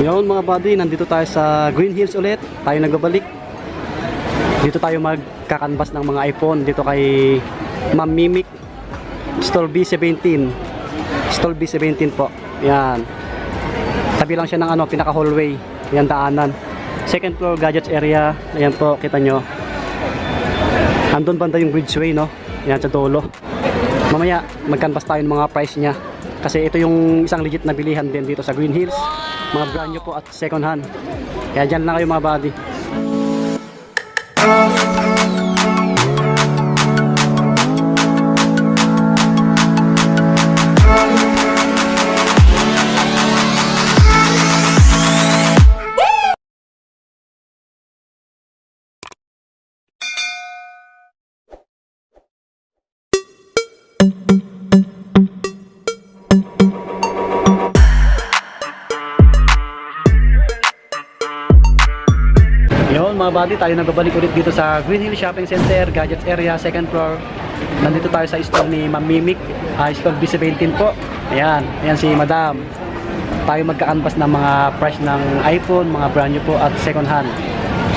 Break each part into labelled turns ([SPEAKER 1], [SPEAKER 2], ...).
[SPEAKER 1] Ngayon mga buddy, nandito tayo sa Green Hills ulit. Tayo nagbabalik. Dito tayo magkakanvas ng mga iPhone dito kay Ma'am Mimic. Stall B17. Stall B17 po. Yan. Tabi lang siya ng pinaka hallway. Yan daanan. Second floor gadgets area. Ayan po, kita nyo. Andun banda yung bridgeway, no? Yan sa dulo. Mamaya magkanvas tayo ng mga price niya. Kasi ito yung isang legit na bilihan din dito sa Green Hills. Mga brand new po at second hand. Kaya dyan lang kayo mga buddy. Yun mga buddy, tayo nagbabalik ulit dito sa Green Hill Shopping Center, Gadgets Area, second floor. Nandito tayo sa store ni Ma'am Mimic, store B17 po. Ayan, ayan si Madam. Tayo magka-canvas ng mga price ng iPhone, mga brand new po at second hand.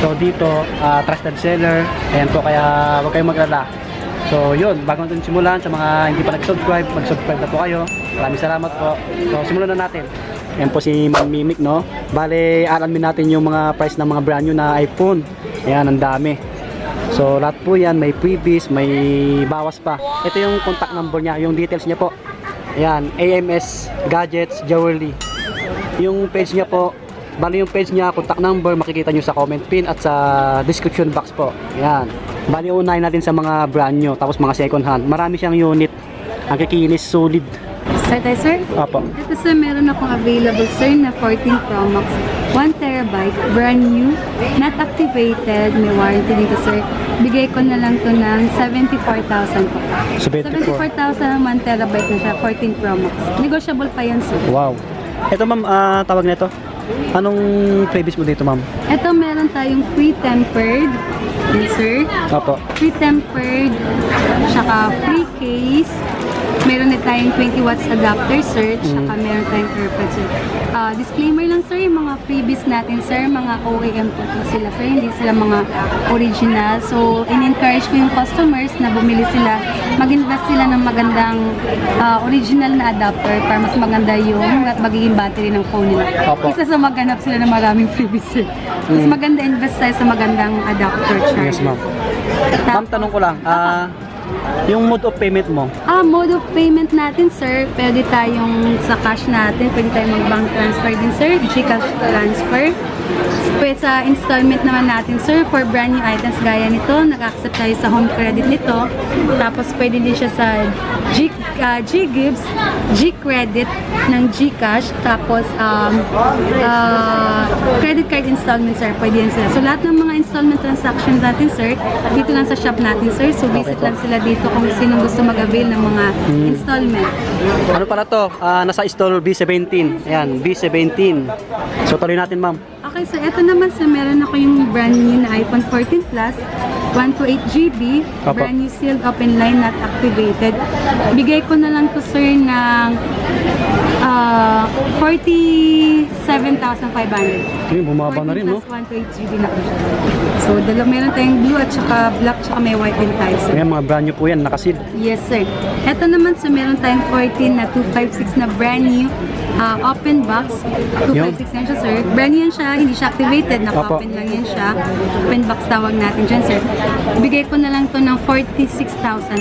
[SPEAKER 1] So dito, trusted seller. Ayan po, kaya huwag kayong mag-alala. So yun, bago natin simulan, sa mga hindi pa nag-subscribe, mag-subscribe na po kayo. Maraming salamat po. So simulan na natin. Ayan po si Ma'am Mimic, no? Bale, alamin natin yung mga price ng mga brand new na iPhone. Ayan, ang dami. So lahat po yan, may freebies, may bawas pa. Ito yung contact number niya, yung details niya po. Ayan, AMS Gadgets Jewelry. Yung page niya po, bale yung page niya, contact number, makikita nyo sa comment pin at sa description box po. Ayan. Bale, unahin natin sa mga brand new, tapos mga second hand. Marami siyang unit. Ang kikinis, solid.
[SPEAKER 2] Start tayo, sir?
[SPEAKER 1] Apo.
[SPEAKER 2] Ito, sir, meron akong available, sir, na 14 Pro Max. 1 terabyte, brand new, not activated, may warranty dito, sir. Bigay ko na lang to ng 74,000 po. 74,000 ang 1 terabyte na siya, 14 Pro Max. Negotiable pa yan, sir.
[SPEAKER 1] Wow. Ito ma'am, tawag nito. Anong previous mo dito ma'am?
[SPEAKER 2] Ito, meron tayong free tempered, yes, sir.
[SPEAKER 1] Apo.
[SPEAKER 2] Free tempered, saka free case. Meron na tayong 20 watts adapter, sir. Saka meron tayong AirPods, sir. Disclaimer lang, sir, yung mga freebies natin, sir, mga OEM po sila, sir. Hindi sila mga original. So, in-encourage ko yung customers na bumili sila, mag-invest sila ng magandang original na adapter para mas maganda yung magiging battery ng phone nila.
[SPEAKER 1] Opo.
[SPEAKER 2] Isa sa maghanap sila ng maraming freebies, sir. Mas maganda invest tayo sa magandang adapter charger.
[SPEAKER 1] Yes ma'am. Ma'am, tanong ko lang. Yung mode of payment mo?
[SPEAKER 2] Mode of payment natin, sir, pwede tayong sa cash natin, pwede tayong mag-bank transfer din, sir, GCash transfer. Pwede sa installment naman natin, sir, for brand new items gaya nito, nag-accept tayo sa home credit nito. Tapos pwede din siya sa G-Gives, G-Credit ng GCash, tapos credit card installment, sir, pwede yan sila. So lahat ng mga installment transactions natin, sir, dito lang sa shop natin, sir. So visit lang sila dito kung sino gusto mag-avail ng mga installment.
[SPEAKER 1] Ano pala to? Nasa store B17. Ayan, B17. So tuloy natin ma'am.
[SPEAKER 2] Okay, so ito naman, sir, meron ako yung brand new na iPhone 14 Plus, 128 GB,
[SPEAKER 1] Opo.
[SPEAKER 2] brand new sealed open line, not activated. Bigay ko na lang to, sir, ng 47,500.
[SPEAKER 1] Okay, bumaba na rin, no?
[SPEAKER 2] 128 GB na po siya. So, meron tayong blue at saka black, tsaka may white din tayo, sir.
[SPEAKER 1] Ayan, mga brand new po yan, nakaseal.
[SPEAKER 2] Yes, sir. Ito naman, sir, meron tayong 14 na 256 na brand new open box. 256 yan siya, sir. Brand new yan siya, hindi siya activated. Naka-open lang yan siya. Open box tawag natin dyan, sir. Bigay ko na lang to ng 46,000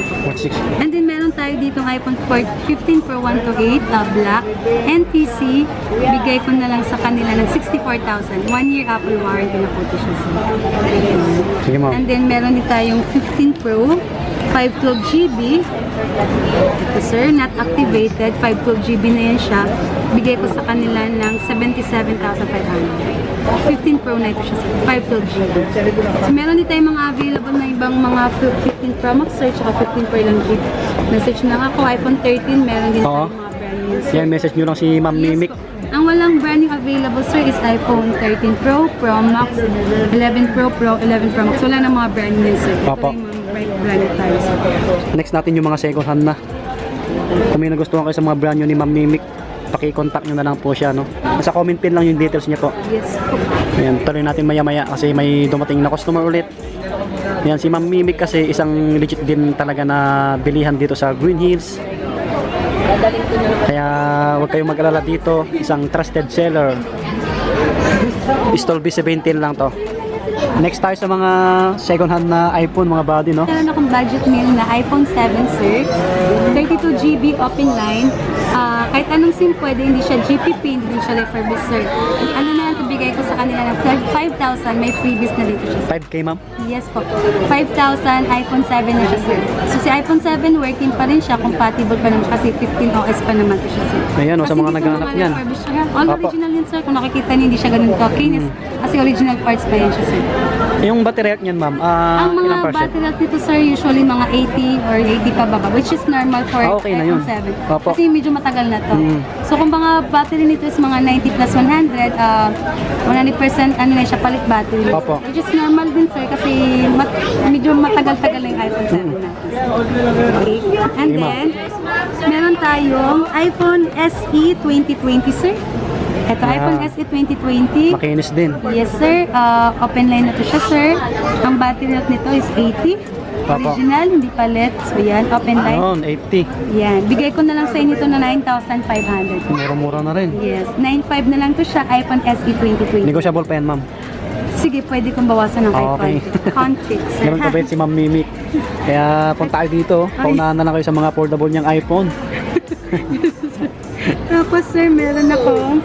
[SPEAKER 2] po.
[SPEAKER 1] 46.
[SPEAKER 2] And then, meron tayo dito ng iPhone 15 Pro 128 black. NTC, bigay ko na lang sa kanila ng 64,000. 1 year Apple warranty na po ito siya, sir.
[SPEAKER 1] Sige ma'am.
[SPEAKER 2] And then, meron din tayong 15 Pro, 512 GB. Ito, sir, not activated. 512 GB na yan siya. Bigay ko sa kanila ng 77,500. 15 Pro na ito siya, sir. 512 GB. So, meron din tayong mga available na ibang mga 15 Pro Max, sir, tsaka 15 Pro lang GB. Message na ako, iPhone 13, meron din tayong mga brand new, sir.
[SPEAKER 1] Yan, message nyo lang si Ma'am Mimic.
[SPEAKER 2] Yes, ang walang brand new available, sir, is iPhone 13 Pro, Pro Max, 11 Pro, Pro 11 Pro Max. Wala na mga brand new, sir. Ito
[SPEAKER 1] Opo.
[SPEAKER 2] yung mga brand new tayo, sir.
[SPEAKER 1] Next natin yung mga second hand na. Kung may nagustuhan kayo sa mga brand new ni Ma'am Mimic, paki-contact nyo na lang po siya, no? Nasa comment pin lang yung details niya po.
[SPEAKER 2] Yes po.
[SPEAKER 1] Ayan, tuloy natin maya-maya kasi may dumating na customer ulit. Ayan, si Ma'am Mimic kasi isang legit din talaga na bilihan dito sa Green Hills. Kaya huwag kayong mag-alala dito, isang trusted seller. Pistol B17 lang to. Next tayo sa mga second hand na iPhone, mga body, no?
[SPEAKER 2] Meron akong budget meal na iPhone 7, sir. 32GB open line. Kahit anong SIM pwede, hindi siya GPP, hindi din siya refurbished, sir. Ano na lang bigay ko sa kanila ng 5,000, may freebies na dito siya, sir.
[SPEAKER 1] 5K, ma'am?
[SPEAKER 2] Yes po. 5,000, iPhone 7 na siya, sir. So si iPhone 7 working pa rin siya, compatible pa naman kasi 15 OS pa naman to siya, sir.
[SPEAKER 1] Ayan, o, sa
[SPEAKER 2] Kasi
[SPEAKER 1] mga
[SPEAKER 2] dito
[SPEAKER 1] naghahanap
[SPEAKER 2] mga
[SPEAKER 1] niyan.
[SPEAKER 2] refurbished siya. All
[SPEAKER 1] Apo.
[SPEAKER 2] original yun, sir. Kung nakikita niyo, hindi siya ganun ka-kinis. Kasi original parts pa yan siya, sir.
[SPEAKER 1] Yung battery health niyan, ma'am,
[SPEAKER 2] Ang
[SPEAKER 1] ilang
[SPEAKER 2] mga
[SPEAKER 1] percent?
[SPEAKER 2] battery health nito, sir, usually mga 80 or 80 pa baba, which is normal for
[SPEAKER 1] Okay na yun.
[SPEAKER 2] iPhone 7.
[SPEAKER 1] Opo.
[SPEAKER 2] Kasi medyo matagal na to.
[SPEAKER 1] Mm.
[SPEAKER 2] So kung mga battery nito is mga 90 plus 100, 100% ano na siya, palit battery.
[SPEAKER 1] Opo.
[SPEAKER 2] Which is normal din, sir, kasi medyo matagal-tagal na yung iPhone 7 natin. Okay. And
[SPEAKER 1] Okay, ma'am.
[SPEAKER 2] then, meron tayong iPhone SE 2020, sir. Ito,
[SPEAKER 1] Yeah.
[SPEAKER 2] iPhone SE 2020.
[SPEAKER 1] Makinis din.
[SPEAKER 2] Yes, sir. Open line na to siya, sir. Ang battery health nito is 80.
[SPEAKER 1] Opo.
[SPEAKER 2] Original, hindi palit. So, yan. Open line.
[SPEAKER 1] Ayun, 80.
[SPEAKER 2] Yan. Bigay ko na lang sa inyo ito na 9,500.
[SPEAKER 1] Mura-mura na rin.
[SPEAKER 2] Yes. 9,500 na lang to siya. iPhone SE 2020.
[SPEAKER 1] Negotiable pa yan, ma'am.
[SPEAKER 2] Sige, pwede kong bawasan ng kahit
[SPEAKER 1] Okay.
[SPEAKER 2] konti. Sir,
[SPEAKER 1] Meron
[SPEAKER 2] ha?
[SPEAKER 1] pa ba si Ma'am Mimic? Kaya punta kayo dito. Paunahan na lang kayo sa mga affordable niyang iPhone.
[SPEAKER 2] Tapos, sir, meron akong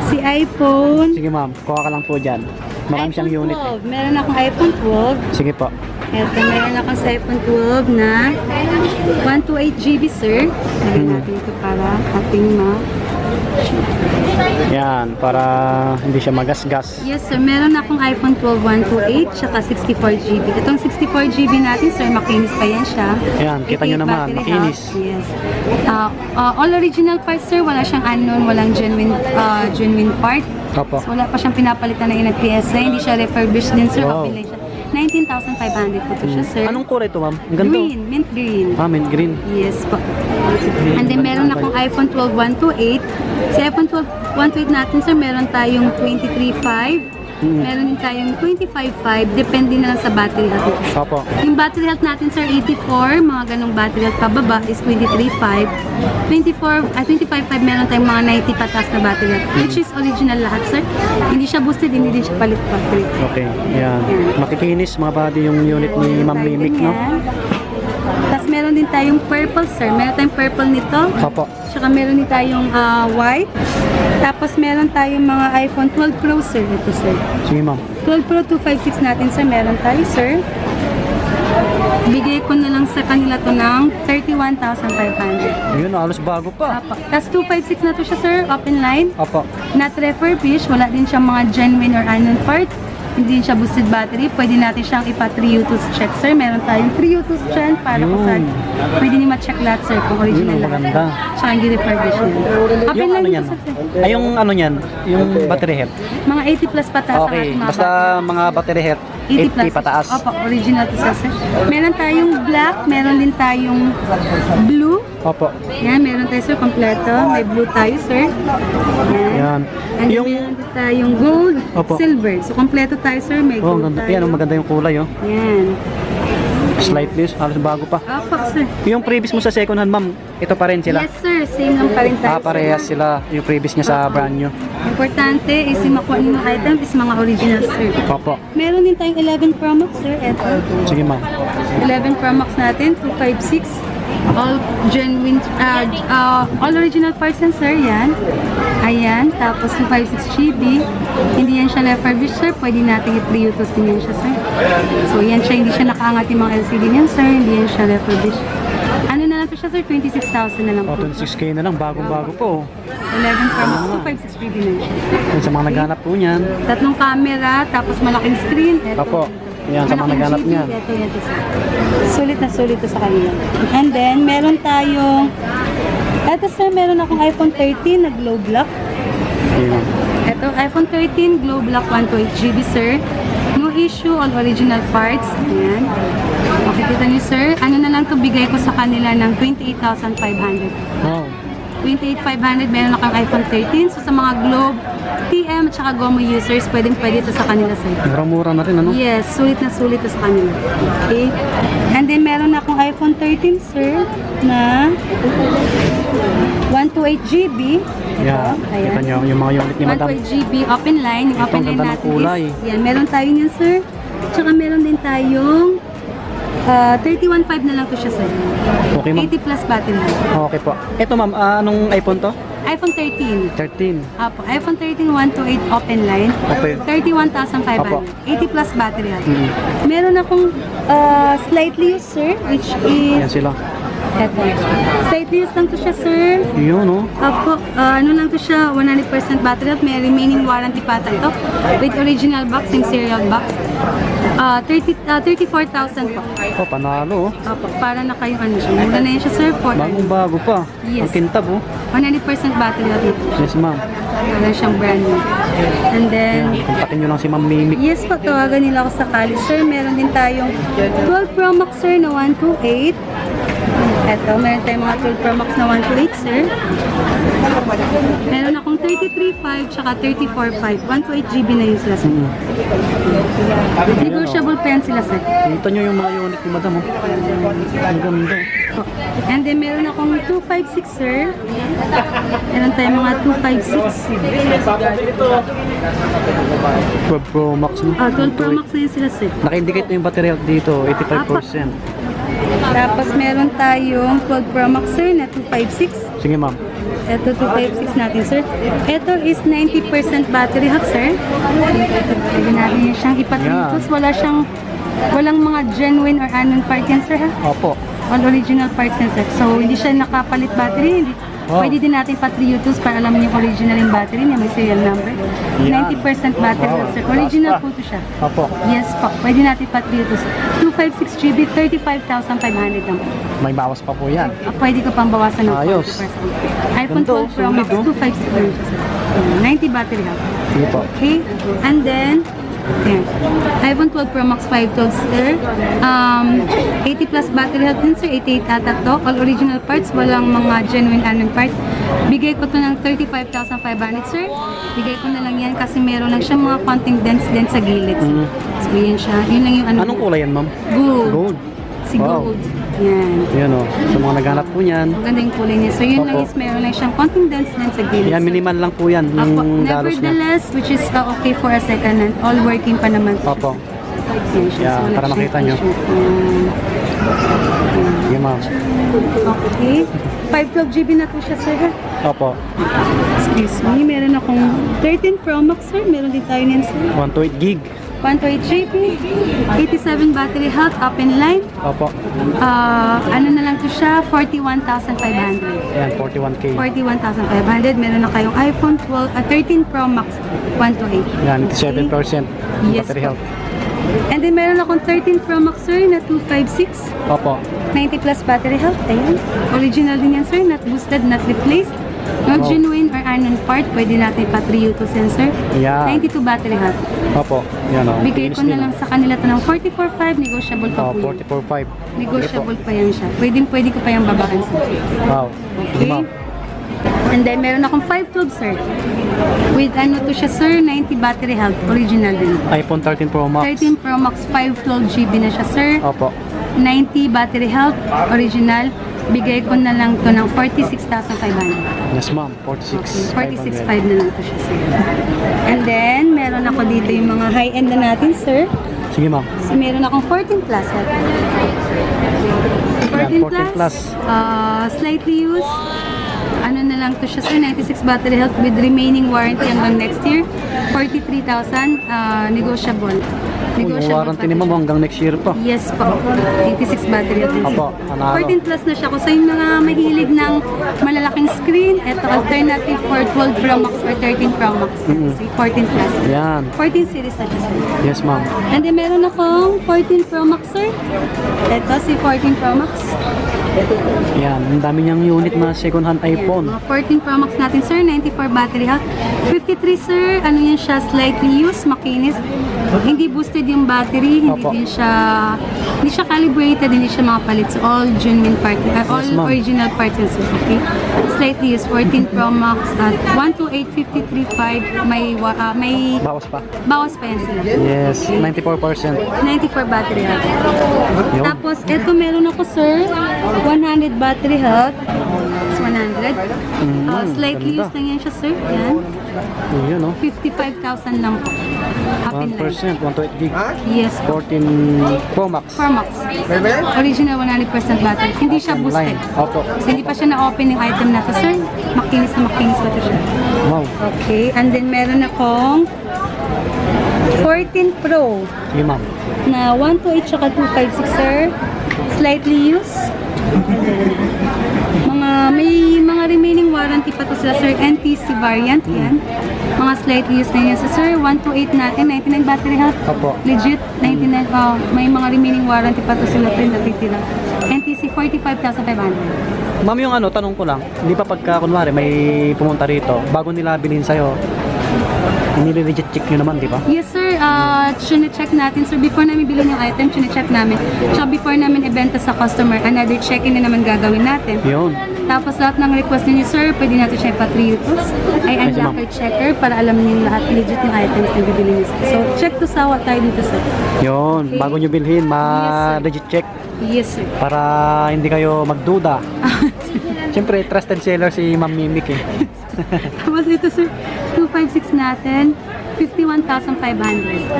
[SPEAKER 2] si iPhone.
[SPEAKER 1] Sige, ma'am. Kuha ka lang po dyan. Marami siyang
[SPEAKER 2] iPhone
[SPEAKER 1] unit.
[SPEAKER 2] 12. Meron akong iPhone 12.
[SPEAKER 1] Sige po.
[SPEAKER 2] Ito, meron ako sa iPhone 12 na 128GB, sir. Lagyan natin ito para ating
[SPEAKER 1] Yan, para hindi siya magasgas.
[SPEAKER 2] Yes, sir. Meron akong iPhone 12 128, tsaka 64GB. Itong 64GB natin, sir, makinis pa yan siya.
[SPEAKER 1] Yan, kita nyo
[SPEAKER 2] 88
[SPEAKER 1] naman,
[SPEAKER 2] battery
[SPEAKER 1] makinis.
[SPEAKER 2] health. Yes. All original parts, sir. Wala siyang unknown, walang genuine part.
[SPEAKER 1] Opo.
[SPEAKER 2] So, wala pa siyang pinapalitan ng inag PSA. Hindi siya refurbished din, sir.
[SPEAKER 1] Wow.
[SPEAKER 2] Open line siya. 19,500 po ito siya, sir.
[SPEAKER 1] Anong kulay ito, ma'am? Ang ganda.
[SPEAKER 2] Green, mint green.
[SPEAKER 1] Mint green.
[SPEAKER 2] Yes po. And then meron akong iPhone 12 128. Sa iPhone 12 128 natin, sir, meron tayong 23.5. Meron din tayong 25.5. Depende na lang sa battery health nito.
[SPEAKER 1] Opo.
[SPEAKER 2] Yung battery health natin, sir, 84. Mga ganong battery health pababa is 23.5. 25.5 meron tayong mga 90 patas na battery health. Which is original lahat, sir. Hindi siya boosted, hindi din siya palit battery.
[SPEAKER 1] Okay. Yan. Makikinis mga body yung unit ni Ma'am Mimic, no?
[SPEAKER 2] Tapos meron din tayong purple, sir. Meron tayong purple nito.
[SPEAKER 1] Opo.
[SPEAKER 2] Tsaka meron din tayong white. Tapos meron tayong mga iPhone 12 Pro, sir. Ito, sir.
[SPEAKER 1] Sige, ma'am.
[SPEAKER 2] 12 Pro 256 natin, sir. Meron tayo, sir. Bigay ko na lang sa kanila to ng 31,500.
[SPEAKER 1] Yun, halos bago pa.
[SPEAKER 2] Apo. Tapos 256 na to siya, sir. Open line.
[SPEAKER 1] Opo.
[SPEAKER 2] Not refurbished. Wala din siyang mga genuine or unknown part. Hindi din siya boosted battery. Pwede natin siyang ipa-3U2 check, sir. Meron tayong 3U2 dyan para kung
[SPEAKER 1] Yun.
[SPEAKER 2] saan pwede niyo ma-check lahat, sir, kung original
[SPEAKER 1] Yun, ang
[SPEAKER 2] lahat.
[SPEAKER 1] maganda.
[SPEAKER 2] Tsaka hindi refurbished niya. Open
[SPEAKER 1] Yung
[SPEAKER 2] line
[SPEAKER 1] ano
[SPEAKER 2] dito,
[SPEAKER 1] yan?
[SPEAKER 2] sir.
[SPEAKER 1] Ay, yung ano yan? Yung battery health.
[SPEAKER 2] Mga 80 plus pataas ang
[SPEAKER 1] Okay.
[SPEAKER 2] ating mga
[SPEAKER 1] Basta mga battery health,
[SPEAKER 2] 80 plus.
[SPEAKER 1] 80 pataas.
[SPEAKER 2] Opo, original to sir. Meron tayong black, meron din tayong blue.
[SPEAKER 1] Opo.
[SPEAKER 2] Yan, meron tayo, sir, kompleto. May blue tayo, sir. Yan.
[SPEAKER 1] Yan.
[SPEAKER 2] And
[SPEAKER 1] Yung...
[SPEAKER 2] meron din tayong gold,
[SPEAKER 1] Opo.
[SPEAKER 2] silver. So, kompleto tayo, sir. May
[SPEAKER 1] Oh,
[SPEAKER 2] gold
[SPEAKER 1] ganda.
[SPEAKER 2] tayo.
[SPEAKER 1] Yan, maganda yung kulay, oh.
[SPEAKER 2] Yan.
[SPEAKER 1] Slightly, halos bago pa.
[SPEAKER 2] Opo, sir.
[SPEAKER 1] Yung previous mo sa second hand, ma'am, ito pa rin sila?
[SPEAKER 2] Yes, sir. Same lang pa rin tayo. sir.
[SPEAKER 1] Parehas sila yung previous niya sa brand new.
[SPEAKER 2] Importante is yung makuha ninyo item is mga original, sir.
[SPEAKER 1] Opo.
[SPEAKER 2] Meron din tayong 11 Pro Max, sir. Eto.
[SPEAKER 1] Sige, ma'am.
[SPEAKER 2] 11 Pro Max natin, 256. All genuine, all original parts yan, sir. Yan. Ayan. Tapos 256GB. Hindi yan siya refurbished, sir. Pwede natin i-pre-utos din yan siya, sir. So, yan siya. Hindi siya nakaangat yung mga LCD niyan, sir. Hindi yan siya refurbished. Ano na lang to siya, sir? 26,000 na lang
[SPEAKER 1] Oh,
[SPEAKER 2] po.
[SPEAKER 1] 26K na lang, bagong-bago po.
[SPEAKER 2] 11 Pro Max, 256GB na siya.
[SPEAKER 1] Yan sa mga naghanap po niyan.
[SPEAKER 2] Tatlong camera, tapos malaking screen. Eto.
[SPEAKER 1] Opo. Yan, sa mga
[SPEAKER 2] Malaking
[SPEAKER 1] naghanap
[SPEAKER 2] GP,
[SPEAKER 1] niyan.
[SPEAKER 2] Ito, yan. Sulit na sulit to sa kanila. And then, meron tayong, eto sir, meron akong iPhone 13 na glow black.
[SPEAKER 1] Sige, ma'am.
[SPEAKER 2] Ito, iPhone 13 glow black 128GB, sir. No issue, all original parts. Ayan. Makikita niyo, sir. Ano na lang to bigay ko sa kanila ng 28,500.
[SPEAKER 1] Wow.
[SPEAKER 2] 28,500, meron na kang iPhone 13. So sa mga Globe, TM at saka Gomo users, pwede ito sa kanila sir.
[SPEAKER 1] Mura-mura na rin, ano?
[SPEAKER 2] Yes, sulit na sulit ito sa kanila. Okay. And then meron na akong iPhone 13 sir na 128GB.
[SPEAKER 1] Yan, kita nyo, yung mga unit ni Madam.
[SPEAKER 2] 128GB open line. Yung
[SPEAKER 1] Ito,
[SPEAKER 2] open
[SPEAKER 1] ang
[SPEAKER 2] line
[SPEAKER 1] ganda ng
[SPEAKER 2] natin
[SPEAKER 1] kulay.
[SPEAKER 2] is, yan, meron tayo niyan sir. Tsaka meron din tayong 31.5 na lang to siya sir.
[SPEAKER 1] Okay, ma'am.
[SPEAKER 2] 80 plus battery.
[SPEAKER 1] Okay po. Ito, ma'am, anong iPhone to?
[SPEAKER 2] iPhone 13.
[SPEAKER 1] 13.
[SPEAKER 2] Apo, iPhone 13 128 open line.
[SPEAKER 1] Okay.
[SPEAKER 2] 31,500.
[SPEAKER 1] Apo.
[SPEAKER 2] 80 plus battery.
[SPEAKER 1] Mm.
[SPEAKER 2] Meron akong slightly used sir, which
[SPEAKER 1] Yan
[SPEAKER 2] is
[SPEAKER 1] sila.
[SPEAKER 2] eto. Slightly used lang to siya sir.
[SPEAKER 1] Yun, no?
[SPEAKER 2] Apo, ano lang to siya, 100% battery health. May remaining warranty pa ito. With original box, same serial box. 34,000 po.
[SPEAKER 1] Oh, panalo, oh.
[SPEAKER 2] Apo, para na kayong ano siya. Mura na yan siya sir.
[SPEAKER 1] Bagong bago pa.
[SPEAKER 2] Yes.
[SPEAKER 1] Ang kintab, oh.
[SPEAKER 2] 100% battery health ito.
[SPEAKER 1] Yes, ma'am.
[SPEAKER 2] Wala siyang brand new. And then,
[SPEAKER 1] Yan, kontakin nyo lang si Ma'am Mimi.
[SPEAKER 2] yes po, tawagan nila ako sakali. Sir, meron din tayong 12 Pro Max sir na 128. Eto, meron tayong mga 12 Pro Max na 128 sir. Meron akong 33.5 tsaka 34.5. 128GB na yun sila sir.
[SPEAKER 1] Mm.
[SPEAKER 2] Negotiable pa yan sila sir.
[SPEAKER 1] Kita nyo yung mga unit ni Madam, oh. Ang ganda, oh.
[SPEAKER 2] And then meron akong 256 sir. Meron tayong mga 256.
[SPEAKER 1] 12 Pro Max, no?
[SPEAKER 2] 12 Pro Max na yun sila sir.
[SPEAKER 1] Naka-indicate na yung battery health dito, 85%.
[SPEAKER 2] Tapos meron tayong 12 Pro Max sir na 256.
[SPEAKER 1] Sige, ma'am.
[SPEAKER 2] Ito 256 natin sir. Ito is 90% battery health sir. Pwede natin siyang ipatritos. Walang mga genuine or unknown part yan sir ha.
[SPEAKER 1] Opo.
[SPEAKER 2] All original parts yan sir. So hindi siya nakapalit battery.
[SPEAKER 1] Wow.
[SPEAKER 2] Pwede din natin patriutos para alam niyo yung original yung battery niya. May serial number.
[SPEAKER 1] Yan.
[SPEAKER 2] 90% battery
[SPEAKER 1] Wow.
[SPEAKER 2] health sir. Original
[SPEAKER 1] Taas pa.
[SPEAKER 2] po ito siya.
[SPEAKER 1] Opo.
[SPEAKER 2] Yes po. Pwede natin patriutos. 256GB, 35,500 lang po.
[SPEAKER 1] May bawas pa po yan.
[SPEAKER 2] Pwede ko pang bawasan ng
[SPEAKER 1] Ayos.
[SPEAKER 2] 40%. iPhone
[SPEAKER 1] Ganda,
[SPEAKER 2] 12 Pro Max,
[SPEAKER 1] solid, oh.
[SPEAKER 2] 256 90 battery health.
[SPEAKER 1] Sige po.
[SPEAKER 2] Okay? And then, ayan. iPhone 12 Pro Max 512 sir. 80 plus battery health din sir. 88 ata to. All original parts. Walang mga genuine unknown parts. Bigay ko to ng 35,500 sir. Bigay ko na lang yan kasi meron lang siya mga konting dents sa gilid.
[SPEAKER 1] Mm.
[SPEAKER 2] So yan siya. Yun lang yung ano.
[SPEAKER 1] Anong kulay yan, ma'am?
[SPEAKER 2] Gold.
[SPEAKER 1] Gold.
[SPEAKER 2] Si
[SPEAKER 1] Wow.
[SPEAKER 2] gold. Yan.
[SPEAKER 1] Yan, oh. Sa mga naghanap po niyan.
[SPEAKER 2] Maganda yung kulay niya. So yun lang
[SPEAKER 1] Opo.
[SPEAKER 2] is meron lang siyang konting dents sa gilid.
[SPEAKER 1] Yan, minimal lang po yan.
[SPEAKER 2] Opo,
[SPEAKER 1] Yung dalos niya.
[SPEAKER 2] nevertheless, which is okay for a second hand. All working pa naman.
[SPEAKER 1] Opo.
[SPEAKER 2] Yan siya.
[SPEAKER 1] Yeah,
[SPEAKER 2] So,
[SPEAKER 1] para
[SPEAKER 2] like
[SPEAKER 1] makita
[SPEAKER 2] siya,
[SPEAKER 1] nyo. Sige, ma'am.
[SPEAKER 2] Okay. 512GB na po siya, sir.
[SPEAKER 1] Opo.
[SPEAKER 2] Excuse me. Meron akong 13 Pro Max, sir. Meron din tayo niyan, sir.
[SPEAKER 1] 128 gig.
[SPEAKER 2] 128GB, 87 battery health, open line.
[SPEAKER 1] Opo.
[SPEAKER 2] Ano na lang to siya, 41,500.
[SPEAKER 1] Yan, 41K.
[SPEAKER 2] 41,500. Meron na kayong iPhone 13 Pro Max, 128.
[SPEAKER 1] Yan,
[SPEAKER 2] Okay.
[SPEAKER 1] 87%
[SPEAKER 2] Yes
[SPEAKER 1] battery
[SPEAKER 2] po.
[SPEAKER 1] health.
[SPEAKER 2] And then meron akong 13 Pro Max sir na 256,
[SPEAKER 1] Opo.
[SPEAKER 2] 90 plus battery health. Ayan. Original din yan sir, not boosted, not replaced. No
[SPEAKER 1] Wow.
[SPEAKER 2] genuine or unknown part, pwede natin patriuto sensor.
[SPEAKER 1] Yan.
[SPEAKER 2] 92 battery health.
[SPEAKER 1] Opo. Yan, oh.
[SPEAKER 2] Bigay
[SPEAKER 1] Kinis
[SPEAKER 2] ko na
[SPEAKER 1] din,
[SPEAKER 2] lang sa kanila to ng 44.5, negotiable pa
[SPEAKER 1] oh.
[SPEAKER 2] po yun.
[SPEAKER 1] 44.5.
[SPEAKER 2] Negotiable pa yan siya. Pwede ko pa yung babaan sir.
[SPEAKER 1] Wow.
[SPEAKER 2] Okay.
[SPEAKER 1] Ma'am.
[SPEAKER 2] And then meron akong 512 sir. With ano to siya sir, 90 battery health. Original din.
[SPEAKER 1] iPhone 13 Pro Max.
[SPEAKER 2] 13 Pro Max 512GB na siya sir.
[SPEAKER 1] Opo.
[SPEAKER 2] 90 battery health, original. Bigay ko na lang to ng 46,500.
[SPEAKER 1] Yes, ma'am. 46.
[SPEAKER 2] 46,500 na lang to siya sir. And then, meron ako dito yung mga high-end na natin sir.
[SPEAKER 1] Sige, ma'am.
[SPEAKER 2] So, meron akong 14 plus. 14
[SPEAKER 1] 14 plus.
[SPEAKER 2] Slightly used. Ano na lang to siya sir, 96 battery health with remaining warranty hanggang next year. 43,000, negotiable.
[SPEAKER 1] Yung warranty ni ma'am hanggang next year pa.
[SPEAKER 2] Yes po. 86 battery health.
[SPEAKER 1] Opo, panalo.
[SPEAKER 2] 14 plus na siya. Kung sa yung mga mahilig ng malalaking screen, ito alternative for 12 Pro Max or 13 Pro Max. So, 14 plus.
[SPEAKER 1] Yan.
[SPEAKER 2] 14 series na siya sir.
[SPEAKER 1] Yes, ma'am.
[SPEAKER 2] And then meron akong 14 Pro Max sir. Ito si 14 Pro Max.
[SPEAKER 1] Yan, ang dami niyang unit na second hand iPhone.
[SPEAKER 2] Mga 14 Pro Max natin, sir. 94 battery health. 53, sir. Ano yan siya? Slightly used, makinis. Hindi boosted yung battery. Hindi
[SPEAKER 1] Opo.
[SPEAKER 2] din siya, hindi siya calibrated. Hindi siya mga palit. So, all genuine parts. All
[SPEAKER 1] ma'am.
[SPEAKER 2] original parts yan, sir. Okay? Slightly used. 14 Pro Max at 128, 53.5. May
[SPEAKER 1] Bawas pa.
[SPEAKER 2] bawas pa yan sila.
[SPEAKER 1] Yes, 94%.
[SPEAKER 2] 94 battery health.
[SPEAKER 1] Yun.
[SPEAKER 2] Tapos, ito meron ako, sir. 100 battery health. It's 100. Slightly
[SPEAKER 1] ganda.
[SPEAKER 2] used lang yan siya, sir. Yan.
[SPEAKER 1] Yun, no?
[SPEAKER 2] 55,000 lang po. Up in line.
[SPEAKER 1] 1%, 128 gig.
[SPEAKER 2] Yes po.
[SPEAKER 1] 14 Pro Max.
[SPEAKER 2] 4 Max. Original 100% battery. Hindi siya boosted.
[SPEAKER 1] Opo.
[SPEAKER 2] So, hindi pa siya na-open yung item na to, sir. Makinis na makinis pa to siya.
[SPEAKER 1] Wow.
[SPEAKER 2] Okay. And then, meron akong 14 Pro
[SPEAKER 1] Sige, ma'am.
[SPEAKER 2] na 128 tsaka 256, sir. Slightly used. May mga remaining warranty pa to sila, sir. NTC variant yan. Mga slightly used na yan. So, sir, 128 natin. 99 battery health.
[SPEAKER 1] Opo.
[SPEAKER 2] Legit. 99. May mga remaining warranty pa to sila, sir. Natitira. NTC 45,500.
[SPEAKER 1] Ma'am, yung ano, tanong ko lang. Hindi pa pagka, kunwari, may pumunta rito, bago nila bilhin sa'yo, nire-reject check nyo naman, di ba?
[SPEAKER 2] Yes, sir. Check natin, sir. Before namin bilhin yung item, check namin. Tsaka before namin ibenta sa customer, another check-in na naman gagawin natin.
[SPEAKER 1] Yun.
[SPEAKER 2] Tapos lahat ng request niyo, sir, pwede natin siya ipatriutos. Ay
[SPEAKER 1] Yes, ma'am.
[SPEAKER 2] unlocker checker para alam niyo lahat legit yung items na bibili niyo. So, check to sawa tayo dito, sir.
[SPEAKER 1] Yun.
[SPEAKER 2] Okay.
[SPEAKER 1] Bago nyo bilhin, ma-reject check
[SPEAKER 2] Yes, sir.
[SPEAKER 1] para hindi kayo magduda. Siyempre, trusted seller si Ma'am Mimic eh.
[SPEAKER 2] Tapos ito, sir, 256 natin. 51,500.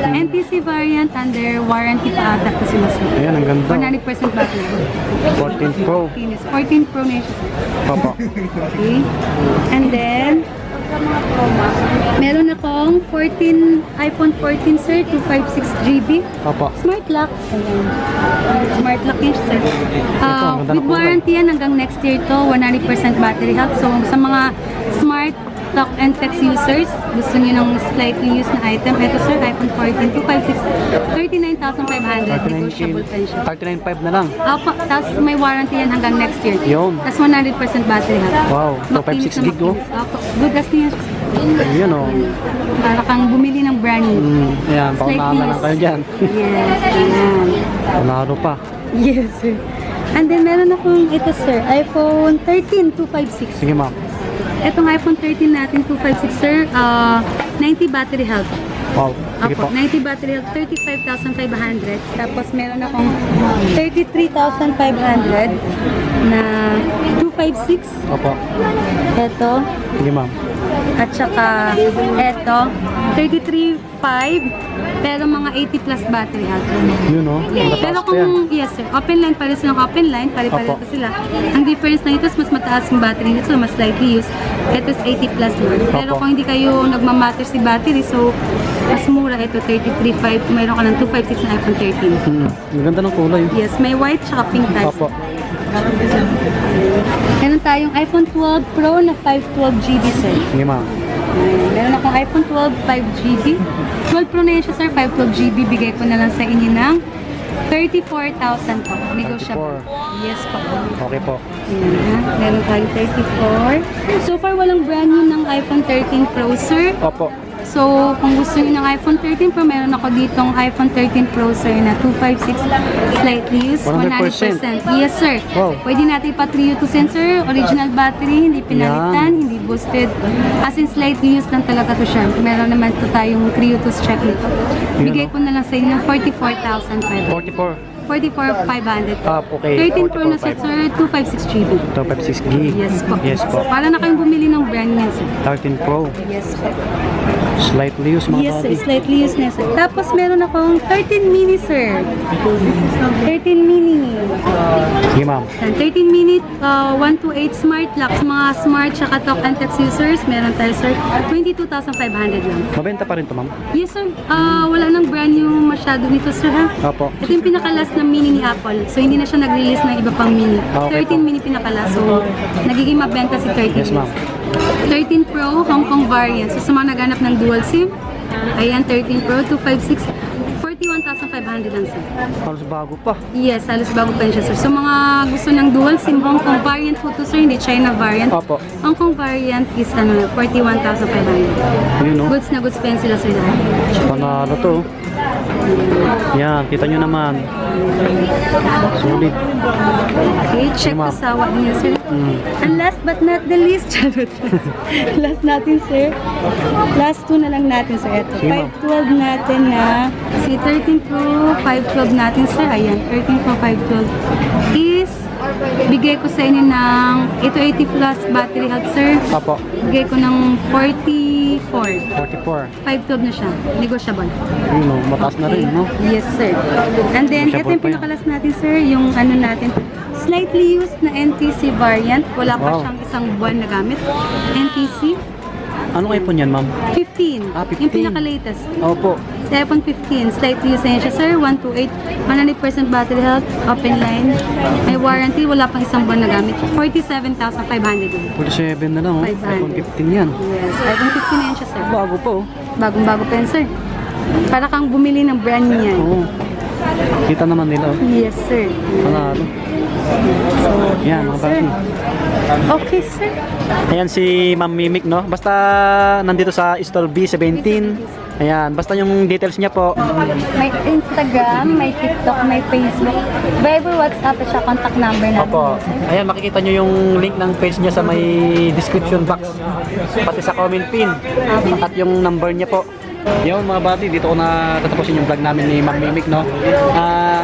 [SPEAKER 2] NTC variant under warranty pa ata kasi sila, sir.
[SPEAKER 1] Ayan, ang ganda.
[SPEAKER 2] 100% battery.
[SPEAKER 1] 14 Pro.
[SPEAKER 2] 14 Pro na siya, sir.
[SPEAKER 1] Opo.
[SPEAKER 2] Okay. And then, meron akong iPhone 14, sir, 256 GB.
[SPEAKER 1] Opo.
[SPEAKER 2] Smart lock. Ayan. Smart lock yun, sir.
[SPEAKER 1] ang ganda ng
[SPEAKER 2] With
[SPEAKER 1] kulay.
[SPEAKER 2] warranty yan hanggang next year to, 100% battery health. So, sa mga smart talk and text users, gusto niyo ng slightly used na item, ito, sir, iPhone 14, 256, 39,500. Negotiable pa rin siya.
[SPEAKER 1] 39.5 na lang.
[SPEAKER 2] Opo, tapos may warranty yan hanggang next year.
[SPEAKER 1] Yun.
[SPEAKER 2] Tapos 100% battery health.
[SPEAKER 1] Wow,
[SPEAKER 2] Makinis
[SPEAKER 1] 256
[SPEAKER 2] na
[SPEAKER 1] gig, oh.
[SPEAKER 2] makinis. Opo, good as niya.
[SPEAKER 1] Ayun, oh.
[SPEAKER 2] Para kang bumili ng brand new.
[SPEAKER 1] Ayan, paunahan na lang kayo dyan.
[SPEAKER 2] Yes, ayan.
[SPEAKER 1] Panalo pa.
[SPEAKER 2] Yes, sir. And then, meron akong ito, sir. iPhone 13, 256.
[SPEAKER 1] Sige, ma'am.
[SPEAKER 2] Itong iPhone 13 natin, 256, sir. 90 battery health.
[SPEAKER 1] Wow. Sige po.
[SPEAKER 2] Opo, 90 battery health, 35,500. Tapos, meron akong 33,500 na 256.
[SPEAKER 1] Opo.
[SPEAKER 2] Ito.
[SPEAKER 1] Sige, ma'am.
[SPEAKER 2] At saka, ito. 33,500. Pero mga 80 plus battery health.
[SPEAKER 1] Yun, oh.
[SPEAKER 2] Pero
[SPEAKER 1] Mataas pa yan.
[SPEAKER 2] kung, yes sir, open line pa rin silang open line, pare-pare
[SPEAKER 1] Opo.
[SPEAKER 2] pa sila. Ang difference na ito is mas mataas yung battery nito, so mas slightly used. Ito is 80 plus lang. Pero
[SPEAKER 1] Opo.
[SPEAKER 2] kung hindi kayo nagmamatter si battery, so mas mura ito, 33.5. Mayroon ka ng 256 na iPhone 13.
[SPEAKER 1] Ang ganda ng kulay.
[SPEAKER 2] Yes, may white tsaka pink types.
[SPEAKER 1] Opo.
[SPEAKER 2] Meron tayong iPhone 12 Pro na 512 GB sir.
[SPEAKER 1] Sige, ma'am.
[SPEAKER 2] Meron akong iPhone 12 5GB. 12 Pro na yan siya sir, 512 GB. Bigay ko na lang sa inyo ng 34,000 po. Negotiable.
[SPEAKER 1] 34.
[SPEAKER 2] Yes po.
[SPEAKER 1] Okay po.
[SPEAKER 2] Ayan, meron tayong 34. So far, walang brand new ng iPhone 13 Pro, sir.
[SPEAKER 1] Opo.
[SPEAKER 2] So, kung gusto niyo ng iPhone 13 Pro, meron ako ditong iPhone 13 Pro, sir, na 256, slightly used,
[SPEAKER 1] 100%.
[SPEAKER 2] 100%. Yes, sir.
[SPEAKER 1] Wow.
[SPEAKER 2] Pwede natin pa-3 to sensor, original battery, hindi pinalitan, hindi boosted. As in, slightly used lang talaga to siya. Meron naman to tayong 3 to check nito. Bigay ko na lang sa inyo 44,500.
[SPEAKER 1] 44.
[SPEAKER 2] 44,500.
[SPEAKER 1] Okay.
[SPEAKER 2] 13 Pro na siya, sir, 256 GB.
[SPEAKER 1] 256 gig.
[SPEAKER 2] Yes po.
[SPEAKER 1] Yes po.
[SPEAKER 2] Para na kayong bumili ng brand niya, sir.
[SPEAKER 1] 13 Pro.
[SPEAKER 2] Yes po.
[SPEAKER 1] Slightly used, mga
[SPEAKER 2] Yes, sir.
[SPEAKER 1] buddy.
[SPEAKER 2] Slightly used na, sir. Tapos meron akong 13 mini, sir. 13 mini.
[SPEAKER 1] Sige, ma'am.
[SPEAKER 2] 13 mini, 128 smart locks. Mga smart tsaka talk and text users, meron tayo, sir. 22,500 lang.
[SPEAKER 1] Mabenta pa rin to, ma'am.
[SPEAKER 2] Yes, sir. Wala nang brand new masyado nito, sir, ha?
[SPEAKER 1] Opo.
[SPEAKER 2] Ito yung pinakalas na mini ni Apple. So, hindi na siya nag-release ng iba pang mini.
[SPEAKER 1] Okay
[SPEAKER 2] 13 mini pinakalas. So, nagiging mabenta si 13
[SPEAKER 1] Yes, ma'am.
[SPEAKER 2] 13 Pro, Hong Kong variant. So, sa mga naghanap ng dual SIM, ayan, 13 Pro, 256, 41,500 lang, sir.
[SPEAKER 1] Halos bago pa.
[SPEAKER 2] Yes, halos bago pa yun siya, sir. So, mga gusto ng dual SIM Hong Kong variant po to, sir, hindi China variant.
[SPEAKER 1] Opo.
[SPEAKER 2] Hong Kong variant is 41,500.
[SPEAKER 1] Yun, no?
[SPEAKER 2] Goods na goods pa yun sila, sir.
[SPEAKER 1] Panalo to. Yan, kita nyo naman. Solid.
[SPEAKER 2] Okay, check
[SPEAKER 1] Ma'am.
[SPEAKER 2] the sawa niya, sir. And last but not the least, charot. Last natin, sir. Last two na lang natin, sir. Ito,
[SPEAKER 1] Sige, ma'am.
[SPEAKER 2] 512 natin na si 13 Pro 512 natin, sir. Ayan, 13 Pro 512 is bigay ko sa inyo ng ito 80 plus battery health, sir.
[SPEAKER 1] Opo.
[SPEAKER 2] Bigay ko ng 44.
[SPEAKER 1] 44.
[SPEAKER 2] 512 na siya. Negotiable.
[SPEAKER 1] Yun, no? Mataas na rin, no?
[SPEAKER 2] Yes, sir. And then, ito
[SPEAKER 1] Negotiable
[SPEAKER 2] yung
[SPEAKER 1] pa yan.
[SPEAKER 2] pinakalas natin, sir. Yung ano natin, slightly used na NTC variant. Wala pa
[SPEAKER 1] Wow.
[SPEAKER 2] siyang isang buwan na gamit. NTC
[SPEAKER 1] Anong iPhone yan, ma'am?
[SPEAKER 2] 15.
[SPEAKER 1] Ah, 15.
[SPEAKER 2] Yung pinaka-latest.
[SPEAKER 1] Opo.
[SPEAKER 2] Sa iPhone 15, slightly used na yan siya, sir. 128, 100% battery health, open line. May warranty, wala pang isang buwan na gamit. 47,500 yun.
[SPEAKER 1] 47 na lang, oh.
[SPEAKER 2] 500.
[SPEAKER 1] iPhone 15 yan.
[SPEAKER 2] Yes, iPhone 15 na yan siya, sir.
[SPEAKER 1] Bago pa, oh.
[SPEAKER 2] Bagong-bago pa yan, sir. Para kang bumili ng brand niyan.
[SPEAKER 1] Oo. Kita naman nila, oh.
[SPEAKER 2] Yes, sir.
[SPEAKER 1] Panalo.
[SPEAKER 2] So,
[SPEAKER 1] Yan, mga
[SPEAKER 2] sir.
[SPEAKER 1] bati.
[SPEAKER 2] Okay, sir.
[SPEAKER 1] Ayan si Ma'am Mimic, no? Basta nandito sa stall B17. Ayan, basta yung details niya po.
[SPEAKER 2] May Instagram, may TikTok, may Facebook, Viber, WhatsApp, at siya contact number natin.
[SPEAKER 1] Opo. Ayan, makikita nyo yung link ng page niya sa may description box. Pati sa comment pin. At yung number niya po. Yun mga bati, dito ko na tatapusin yung vlog namin ni Ma'am Mimic, no?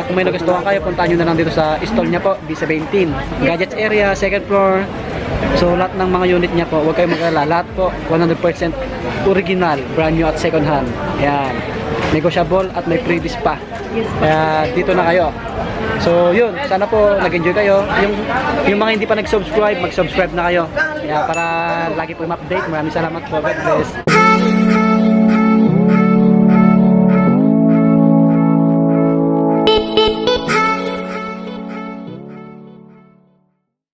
[SPEAKER 1] Kung may nagustuhan kayo, puntahan nyo na lang dito sa stall niya po, B17. Gadgets area, second floor. So lahat ng mga unit niya po, huwag kayong mag-alala. Lahat po, 100% original, brand new at second hand. Ayan. Negotiable at may freebies pa. Kaya dito na kayo. So yun, sana po nag-enjoy kayo. Yung mga hindi pa nag-subscribe, mag-subscribe na kayo. Kaya para lagi po ma-update. Maraming salamat po. God bless.